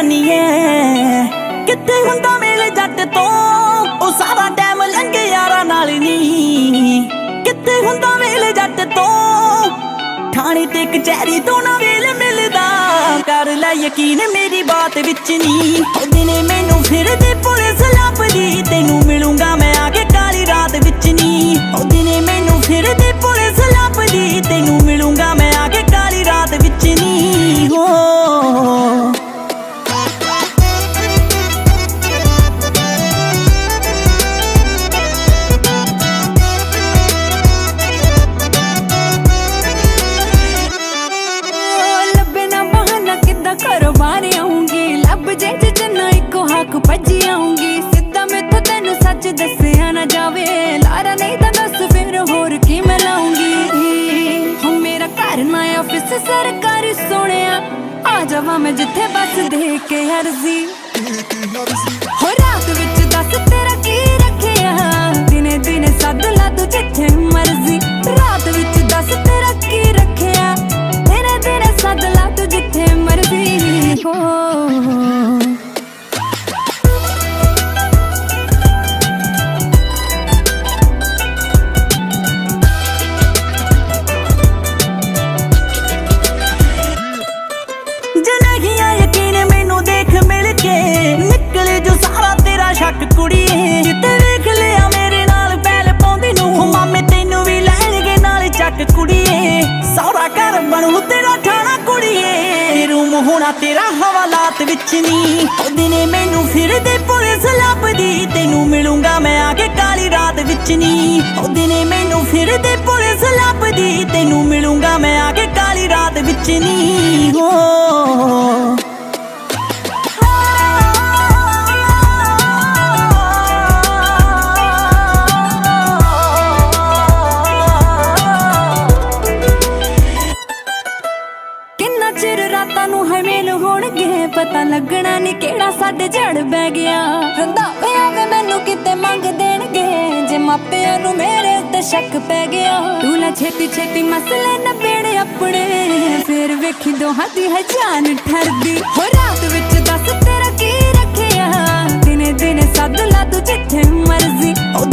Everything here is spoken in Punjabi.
ਜਾਨੀ ਐ ਕਿੱਥੇ ਹੁੰਦਾ ਮੇਲੇ ਜੱਟ ਤੋਂ ਉਹ ਸਾਰਾ ਟਾਈਮ ਲੰਘੇ ਯਾਰਾਂ ਨਾਲ ਨੀ ਕਿੱਥੇ ਹੁੰਦਾ ਮੇਲੇ ਜੱਟ ਤੋਂ ਥਾਣੇ ਤੇ ਕਚਹਿਰੀ ਤੋਂ ਨਾ ਵੇਲ ਮਿਲਦਾ ਕਰ ਲੈ ਯਕੀਨ ਮੇਰੀ ਬਾਤ ਵਿੱਚ ਨੀ ਉਹ ਦਿਨੇ ਮੈਨੂੰ ਫਿਰਦੀ ਪੁਲਿਸ ਲੱਭਦੀ ਤੈਨੂੰ ਮਿਲੂੰਗਾ ਮੈਂ ਆ ਕੇ ਕਾਲੀ ਰਾਤ ਵਿੱਚ ਨੀ ਉਹ ਦਿਨੇ ਮੈਨੂੰ ਫਿਰਦੀ ਪੁਲਿਸ ਲੱਭਦੀ ਤੈਨੂੰ ਮਿਲੂੰਗਾ ਮੈਂ ਆ ਕੇ ਕਾਲੀ ਰਾਤ ਵਿੱਚ ਨੀ ਹੋ ਘਰੋਂ ਬਾਹਰ ਆਉਂਗੀ ਲੱਭ ਜੇ ਜਨਾ ਇੱਕੋ ਹੱਕ ਭੱਜੀ ਆਉਂਗੀ ਸਿੱਧਾ ਮੈਥੋਂ ਤੈਨੂੰ ਸੱਚ ਦੱਸਿਆ ਨਾ ਜਾਵੇ ਲਾਰਾ ਨਹੀਂ ਤਾਂ ਦੱਸ ਫਿਰ ਹੋਰ ਕੀ ਮੈਂ ਲਾਉਂਗੀ ਹੁਣ ਮੇਰਾ ਘਰ ਨਾ ਆਫਿਸ ਸਰਕਾਰੀ ਸੋਹਣਿਆ ਆ ਜਾਵਾਂ ਮੈਂ ਜਿੱਥੇ ਬਸ ਦੇ ਕੇ ਅਰਜ਼ੀ ਹੋ ਰਾਤ ਵਿੱਚ ਦੱਸ ਤੇਰਾ ਕੀ ਰੱਖਿਆ ਦਿਨੇ ਦਿਨੇ ਸੱਦ ਲਾ ਤੂੰ ਜਿੱਥੇ ਮਰਜ਼ੀ ਰਾਤ ਵਿੱਚ ਦੱਸ ਤੇਰਾ ਕੀ ਰੱਖਿਆ ਦਿਨੇ ਦਿਨੇ ਸੱਦ ਲਾ ਤੂੰ ਜਿੱਥੇ ਮਰਜ਼ੀ ਹੋ ਜਨਗੀਆਂ ਯਕੀਨ ਮੈਨੂੰ ਦੇਖ ਮਿਲ ਕੇ ਨਿਕਲੇ ਜੋ ਸਾਰਾ ਤੇਰਾ ਸ਼ੱਕ ਕੁੜੀਏ ਜਿੱਤੇ ਵੇਖ ਲਿਆ ਮੇਰੇ ਨਾਲ ਬੈਲ ਪਾਉਂਦੀ ਨੂੰ ਮਾਮੇ ਤੈਨੂੰ ਵੀ ਲੈਣਗੇ ਨਾਲ ਚੱਕ ਕੁੜੀਏ ਸੌਰਾ ਘਰ ਬਣੂ ਤੇਰਾ ਠਾਣਾ ਕੁੜੀਏ ਰੂਮ ਹੋਣਾ ਤੇਰਾ ਹਵਾਲਾਤ ਵਿੱਚ ਨੀ ਉਹ ਦਿਨੇ ਮੈਨੂੰ ਫਿਰਦੇ ਪੁਲਿਸ ਲੱਭਦੀ ਤੈਨੂੰ ਮਿਲੂੰਗਾ ਮੈਂ ਆ ਕੇ ਕਾਲੀ ਰਾਤ ਵਿੱਚ ਨੀ ਉਹ ਦਿਨੇ ਮੈਨੂੰ ਫਿਰਦੇ ਪੁਲਿਸ ਲੱਭਦੀ ਤੈਨੂੰ ਮਿਲੂੰਗਾ ਮੈਂ ਆ ਕੇ ਕਾਲੀ ਰਾਤ ਵਿੱਚ ਨੀ ਹੋ ਰਾਤਾਂ ਨੂੰ ਹਮੇਲ ਹੋਣਗੇ ਪਤਾ ਲੱਗਣਾ ਨੀ ਕਿਹੜਾ ਸਾਡੇ ਝੜ ਬਹਿ ਗਿਆ ਰੰਧਾਵਾ ਵੇ ਮੈਨੂੰ ਕਿਤੇ ਮੰਗ ਦੇਣਗੇ ਜੇ ਮਾਪਿਆਂ ਨੂੰ ਮੇਰੇ ਉੱਤੇ ਸ਼ੱਕ ਪੈ ਗਿਆ ਤੂੰ ਲੈ ਛੇਤੀ ਛੇਤੀ ਮਸਲੇ ਨਬੇੜ ਆਪਣੇ ਫੇਰ ਵੇਖੀ ਦੋਹਾਂ ਦੀ ਹੈ ਜਾਨ ਠਰਦੀ ਹੋ ਰਾਤ ਵਿੱਚ ਦੱਸ ਤੇਰਾ ਕੀ ਰੱਖਿਆ ਦਿਨੇ ਦਿਨੇ ਸੱਦ ਲਾ ਤੂੰ ਜਿੱਥੇ ਮਰਜ਼ੀ ਉਹ